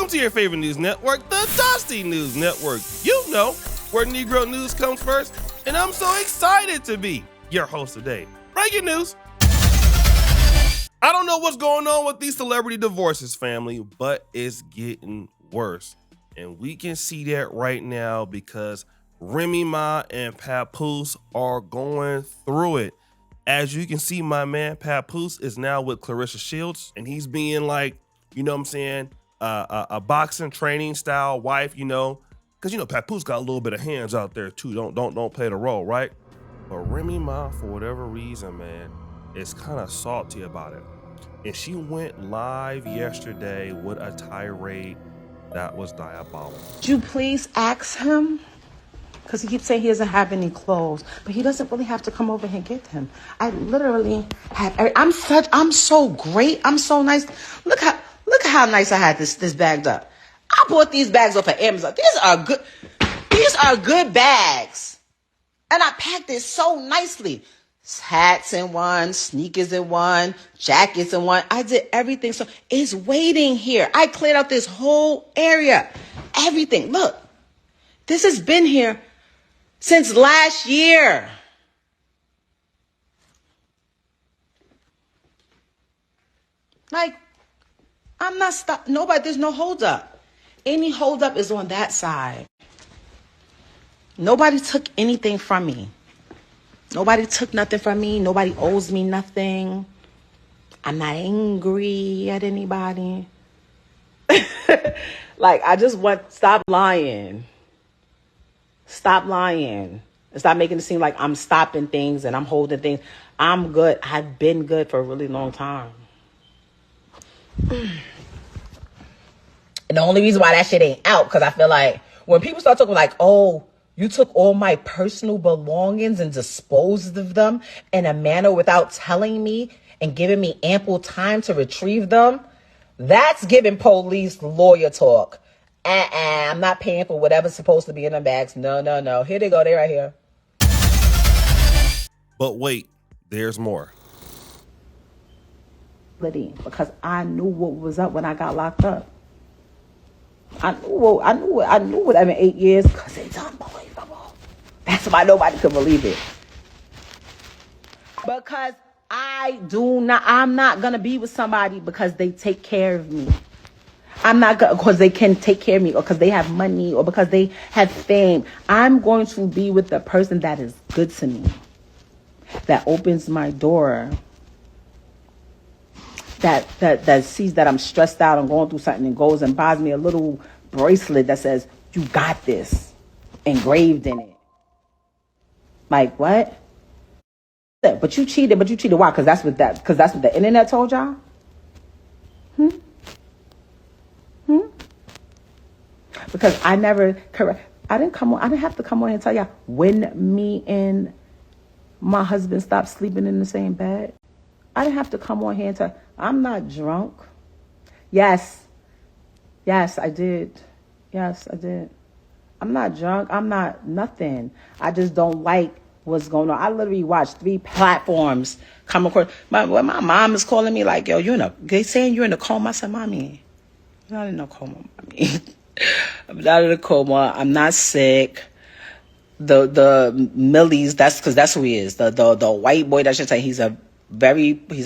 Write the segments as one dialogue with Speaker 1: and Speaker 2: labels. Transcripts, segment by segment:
Speaker 1: Welcome to your favorite news network, the Dusty News Network. You know where Negro news comes first, and I'm so excited to be your host today. Breaking news. I don't know what's going on with these celebrity divorces, family, but it's getting worse. And we can see that right now because Remy Ma and Papoose are going through it. As you can see, my man Papoose is now with Clarissa Shields, and he's being like, you know what I'm saying, a boxing training style wife, you know, because you know Papoose got a little bit of hands out there too. Don't play the role, right? But Remy Ma, for whatever reason, man, is kind of salty about it. And she went live yesterday with a tirade that was diabolical.
Speaker 2: Would you please ask him? Because he keeps saying he doesn't have any clothes, but he doesn't really have to come over here and get them. I literally have. I'm so great. I'm so nice. Look how nice I had this bagged up. I bought these bags off of Amazon. These are good bags, and I packed it so nicely. Hats in one, sneakers in one, jackets in one. I did everything. So it's waiting here. I cleared out this whole area. Everything. Look, this has been here since last year. Like, I'm not stopped. Nobody, there's no hold up. Any hold up is on that side. Nobody took anything from me. Nobody took nothing from me. Nobody owes me nothing. I'm not angry at anybody. Like, I just want, stop lying. Stop lying. And stop making it seem like I'm stopping things and I'm holding things. I'm good. I've been good for a really long time. And the only reason why that shit ain't out, because I feel like when people start talking like, oh, you took all my personal belongings and disposed of them in a manner without telling me and giving me ample time to retrieve them, that's giving police lawyer talk. I'm not paying for whatever's supposed to be in them bags. No. Here they go. They right here.
Speaker 1: But wait, there's more.
Speaker 2: Because I knew what was up when I got locked up. I knew whatever 8 years, because it's unbelievable. That's why nobody could believe it. Because I'm not gonna be with somebody because they take care of me. I'm not gonna, because they can take care of me, or because they have money, or because they have fame. I'm going to be with the person that is good to me, that opens my door, that sees that I'm stressed out and going through something and goes and buys me a little bracelet that says, "You got this," engraved in it. Like, what? But you cheated. Why? Because that's what the internet told y'all? Because I didn't have to come on and tell y'all when me and my husband stopped sleeping in the same bed. I didn't have to come on here and tell. I'm not drunk. Yes, I did. Yes, I did. I'm not drunk. I'm not nothing. I just don't like what's going on. I literally watched 3 platforms come across. My mom is calling me like, yo, they saying you're in a coma. I said, Mommy, I'm not in a coma, Mommy. I'm not in a coma. I'm not sick. The Millies, that's who he is. The white boy that should say he's a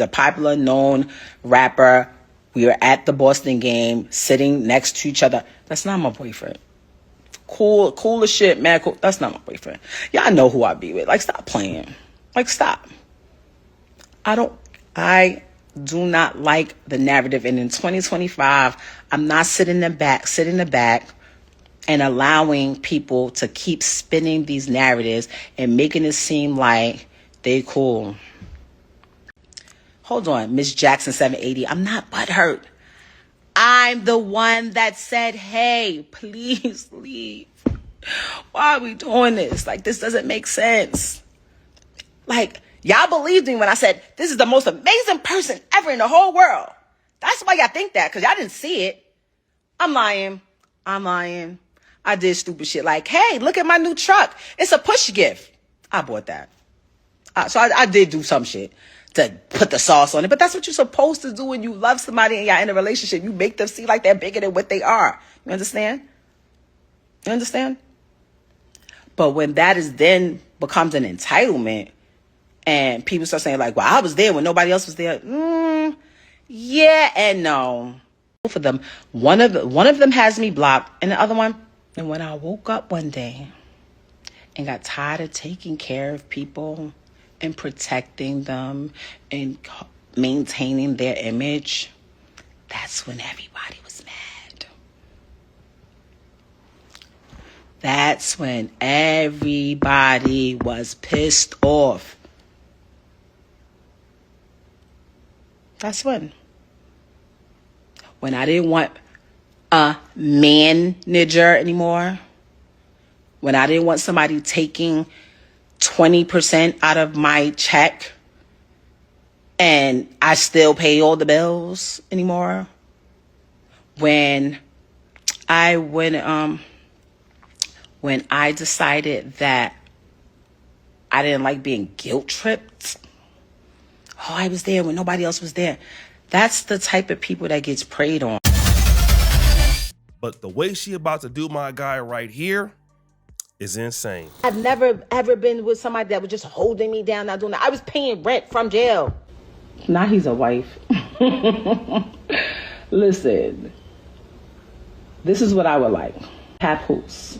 Speaker 2: popular known rapper. We were at the Boston game, sitting next to each other. That's not my boyfriend. Cool as shit, man. Cool. That's not my boyfriend. Y'all know who I be with. Like, stop playing. Like, stop. I do not like the narrative. And in 2025, I'm not sitting in the back and allowing people to keep spinning these narratives and making it seem like they cool. Hold on, Miss Jackson 780. I'm not butthurt. I'm the one that said, hey, please leave. Why are we doing this? Like, this doesn't make sense. Like, y'all believed me when I said, this is the most amazing person ever in the whole world. That's why y'all think that, because y'all didn't see it. I'm lying. I did stupid shit like, hey, look at my new truck. It's a push gift. I bought that. So I did do some shit. to put the sauce on it. But that's what you're supposed to do when you love somebody and you're in a relationship. You make them see like they're bigger than what they are. You understand? You understand? But when that is then becomes an entitlement and people start saying like, well, I was there when nobody else was there. Yeah and no. Both of them. One of them has me blocked and the other one. And when I woke up one day and got tired of taking care of people and protecting them and maintaining their image, that's when everybody was mad. That's when everybody was pissed off. That's when I didn't want a manager anymore. When I didn't want somebody taking 20% out of my check and I still pay all the bills anymore. When I decided that I didn't like being guilt tripped. Oh, I was there when nobody else was there. That's the type of people that gets preyed on.
Speaker 1: But the way she about to do my guy right here is insane.
Speaker 2: I've never ever been with somebody that was just holding me down, not doing that. I was paying rent from jail. Now he's a wife. Listen, this is what I would like. Papoose,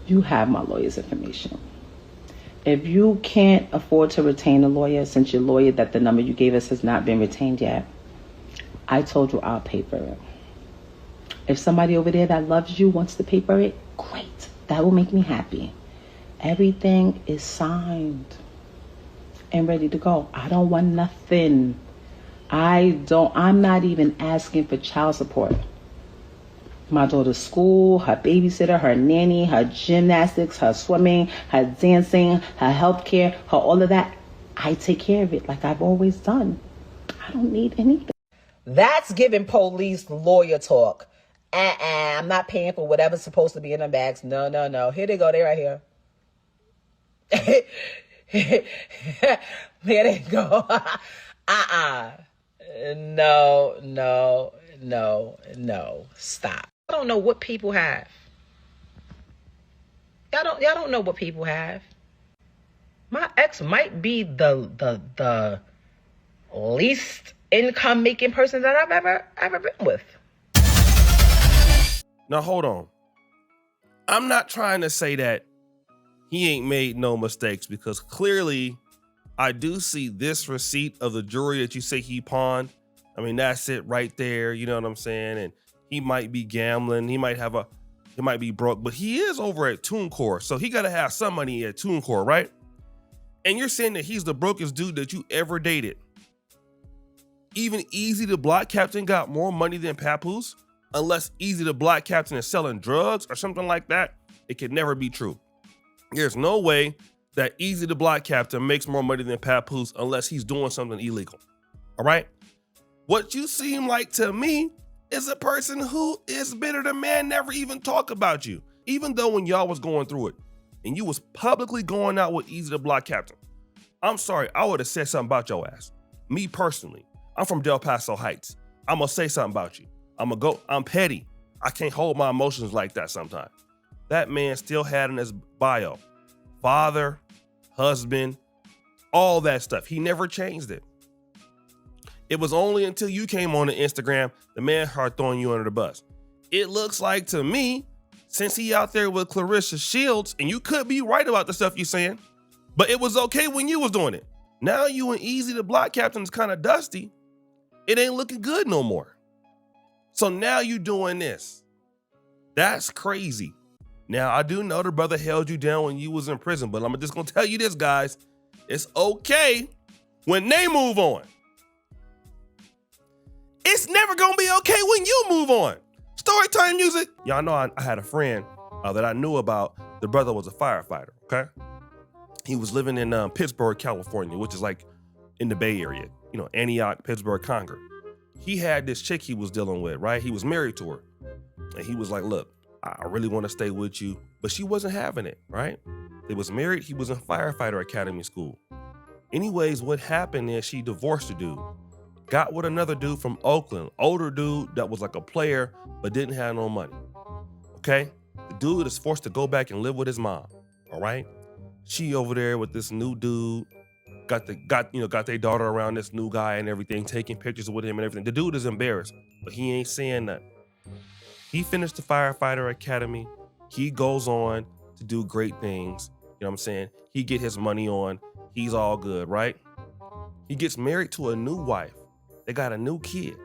Speaker 2: you have my lawyer's information. If you can't afford to retain a lawyer, since your lawyer that the number you gave us has not been retained yet, I told you I'll pay for it. If somebody over there that loves you wants to pay for it, great. That will make me happy. Everything is signed and ready to go. I don't want nothing. I'm not even asking for child support. My daughter's school, her babysitter, her nanny, her gymnastics, her swimming, her dancing, her healthcare, her all of that. I take care of it like I've always done. I don't need anything. That's giving police lawyer talk. I'm not paying for whatever's supposed to be in them bags. No. Here they go. They're right here. Here they go. No. Stop. I don't know what people have. Y'all don't know what people have. My ex might be the least income making person that I've ever been with.
Speaker 1: Now, hold on. I'm not trying to say that he ain't made no mistakes, because clearly I do see this receipt of the jewelry that you say he pawned. I mean, that's it right there. You know what I'm saying? And he might be gambling. He might be broke, but he is over at TuneCore. So he got to have some money at TuneCore, right? And you're saying that he's the brokest dude that you ever dated. Even Easy the Block Captain got more money than Papoose? Unless Easy the Block Captain is selling drugs or something like that, it could never be true. There's no way that Easy the Block Captain makes more money than Papoose unless he's doing something illegal. All right? What you seem like to me is a person who is bitter. The man never even talk about you. Even though when y'all was going through it and you was publicly going out with Easy the Block Captain, I'm sorry, I would have said something about your ass. Me personally, I'm from Del Paso Heights. I'm gonna say something about you. I'm petty. I can't hold my emotions like that sometimes. That man still had in his bio, father, husband, all that stuff. He never changed it. It was only until you came on the Instagram, the man started throwing you under the bus. It looks like to me, since he out there with Clarissa Shields, and you could be right about the stuff you're saying, but it was okay when you was doing it. Now you and Easy the Block Captain's kind of dusty. It ain't looking good no more. So now you doing this. That's crazy. Now, I do know the brother held you down when you was in prison, but I'm just going to tell you this, guys. It's okay when they move on. It's never going to be okay when you move on. Storytime music. Y'all know I had a friend that I knew about. The brother was a firefighter, okay? He was living in Pittsburgh, California, which is like in the Bay Area. You know, Antioch, Pittsburgh, Concord. He had this chick he was dealing with, right? He was married to her. And he was like, look, I really want to stay with you. But she wasn't having it, right? They was married. He was in firefighter academy school. Anyways, what happened is she divorced the dude, got with another dude from Oakland, older dude that was like a player but didn't have no money. Okay? The dude is forced to go back and live with his mom. All right? She over there with this new dude, got their daughter around this new guy and everything, taking pictures with him and everything. The dude is embarrassed, but he ain't saying nothing. He finished the firefighter academy. He goes on to do great things. You know what I'm saying? He get his money on. He's all good, right? He gets married to a new wife. They got a new kid.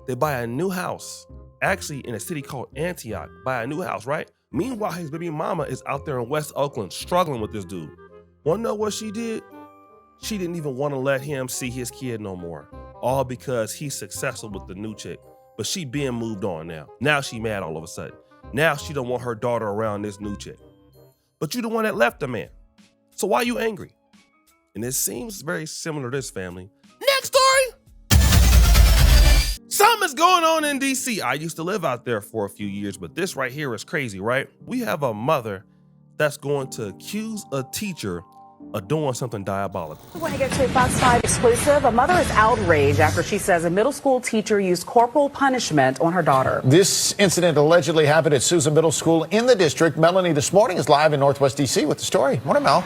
Speaker 1: They buy a new house, actually in a city called Antioch. Buy a new house, right? Meanwhile, his baby mama is out there in West Oakland struggling with this dude. Wanna know what she did? She didn't even want to let him see his kid no more. All because he's successful with the new chick. But she being moved on now. Now she mad all of a sudden. Now she don't want her daughter around this new chick. But you the one that left the man. So why you angry? And it seems very similar to this family. Next story! Something's going on in DC. I used to live out there for a few years, but this right here is crazy, right? We have a mother that's going to accuse a teacher of doing something diabolical.
Speaker 3: I want to get to a Fox 5 exclusive. A mother is outraged after she says a middle school teacher used corporal punishment on her daughter.
Speaker 4: This incident allegedly happened at Sousa Middle School in the district. Melanie this morning is live in Northwest D.C. with the story. Morning, Mel.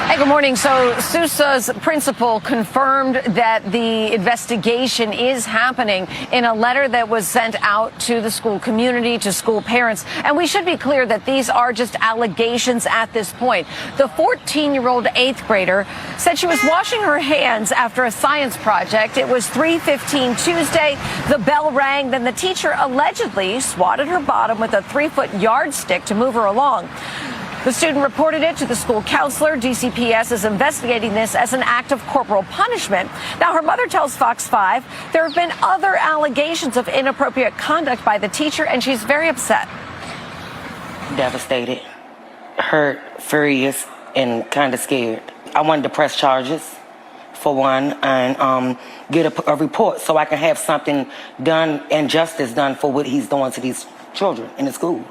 Speaker 5: Hey, good morning. So Sousa's principal confirmed that the investigation is happening in a letter that was sent out to the school community, to school parents. And we should be clear that these are just allegations at this point. The 14-year-old eighth grader said she was washing her hands after a science project. It was 3:15 Tuesday. The bell rang. Then the teacher allegedly swatted her bottom with a 3-foot yardstick to move her along. The student reported it to the school counselor. DCPS is investigating this as an act of corporal punishment. Now, her mother tells Fox 5 there have been other allegations of inappropriate conduct by the teacher, and she's very upset.
Speaker 6: Devastated, hurt, furious, and kind of scared. I wanted to press charges, for one, and get a report so I can have something done and justice done for what he's doing to these children in the school.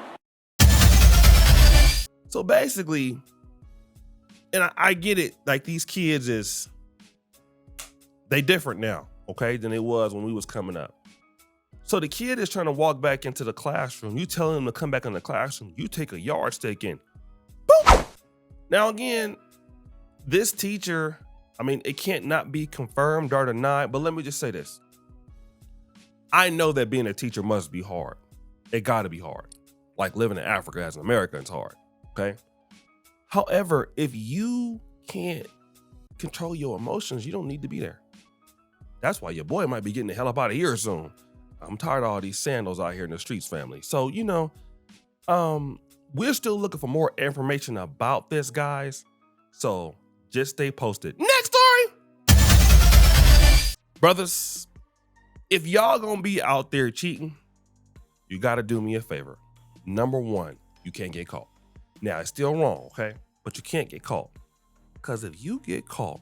Speaker 1: So basically, and I get it, like these kids they different now, okay, than it was when we was coming up. So the kid is trying to walk back into the classroom. You tell him to come back in the classroom. You take a yardstick in. Boom! Now again, this teacher, I mean, it can't not be confirmed or denied, but let me just say this. I know that being a teacher must be hard. It gotta be hard. Like living in Africa as an American is hard. Okay. However, if you can't control your emotions, you don't need to be there. That's why your boy might be getting the hell up out of here soon. I'm tired of all these sandals out here in the streets, family. So, we're still looking for more information about this, guys. So just stay posted. Next story. Brothers, if y'all gonna be out there cheating, you gotta do me a favor. Number one, you can't get caught. Now, it's still wrong, okay? But you can't get caught. Because if you get caught,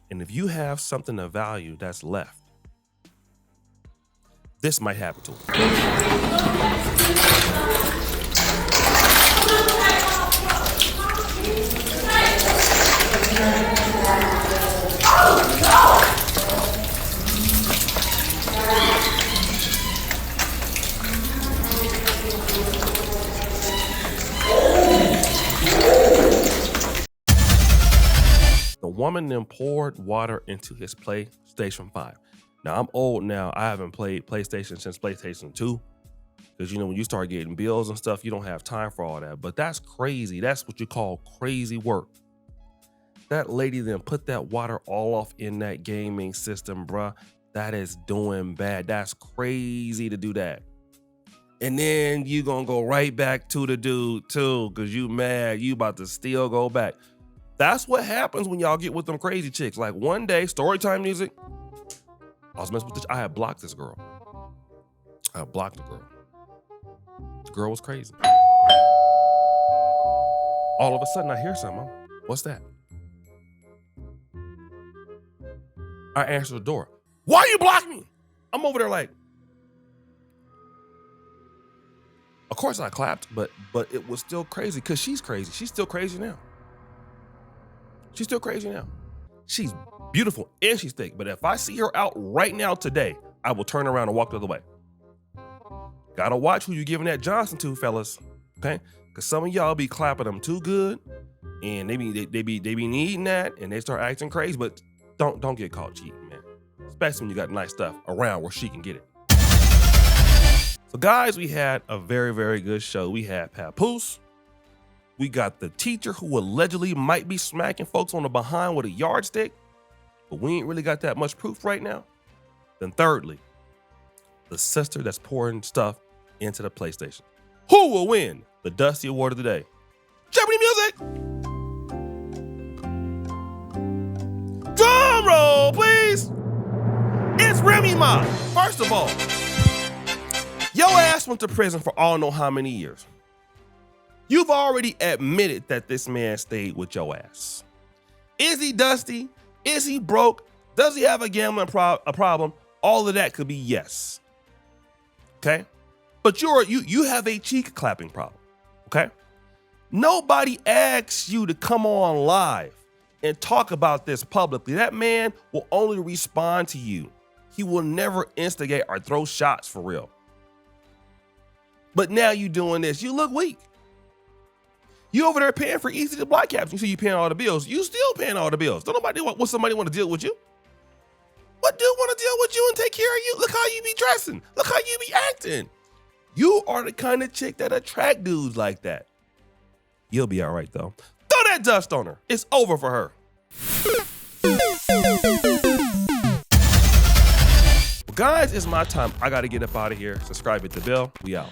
Speaker 1: and if you have something of value that's left, this might happen to The woman then poured water into his PlayStation 5. Now, I'm old now. I haven't played PlayStation since PlayStation 2. Because, when you start getting bills and stuff, you don't have time for all that. But that's crazy. That's what you call crazy work. That lady then put that water all off in that gaming system, bruh. That is doing bad. That's crazy to do that. And then you gonna go right back to the dude, too, because you mad. You about to still go back. That's what happens when y'all get with them crazy chicks. Like one day, storytime music, I was messing with this. I had blocked this girl. I blocked the girl. The girl was crazy. All of a sudden, I hear something. What's that? I answer the door. Why you block me? I'm over there like. Of course I clapped, but it was still crazy because she's crazy. She's still crazy now. She's still crazy now. She's beautiful and she's thick, but if I see her out right now today, I will turn around and walk the other way. Gotta watch who you giving that Johnson to, fellas, okay? Because some of y'all be clapping them too good, and they be needing that, and they start acting crazy, but don't get caught cheating, man. Especially when you got nice stuff around where she can get it. So guys, we had a very, very good show. We had Papoose. We got the teacher who allegedly might be smacking folks on the behind with a yardstick, but we ain't really got that much proof right now. Then thirdly, the sister that's pouring stuff into the PlayStation. Who will win the Dusty Award of the day? Jeopardy music! Drum roll, please! It's Remy Ma. First of all, your ass went to prison for I don't know how many years. You've already admitted that this man stayed with your ass. Is he dusty? Is he broke? Does he have a gambling problem? All of that could be yes. Okay? But you have a cheek clapping problem. Okay? Nobody asks you to come on live and talk about this publicly. That man will only respond to you. He will never instigate or throw shots for real. But now you doing this. You look weak. You over there paying for easy to block caps. You see you paying all the bills. You still paying all the bills. Don't nobody want somebody want to deal with you. What dude want to deal with you and take care of you? Look how you be dressing. Look how you be acting. You are the kind of chick that attract dudes like that. You'll be all right though. Throw that dust on her. It's over for her. Well, guys, it's my time. I got to get up out of here. Subscribe, hit the bell. We out.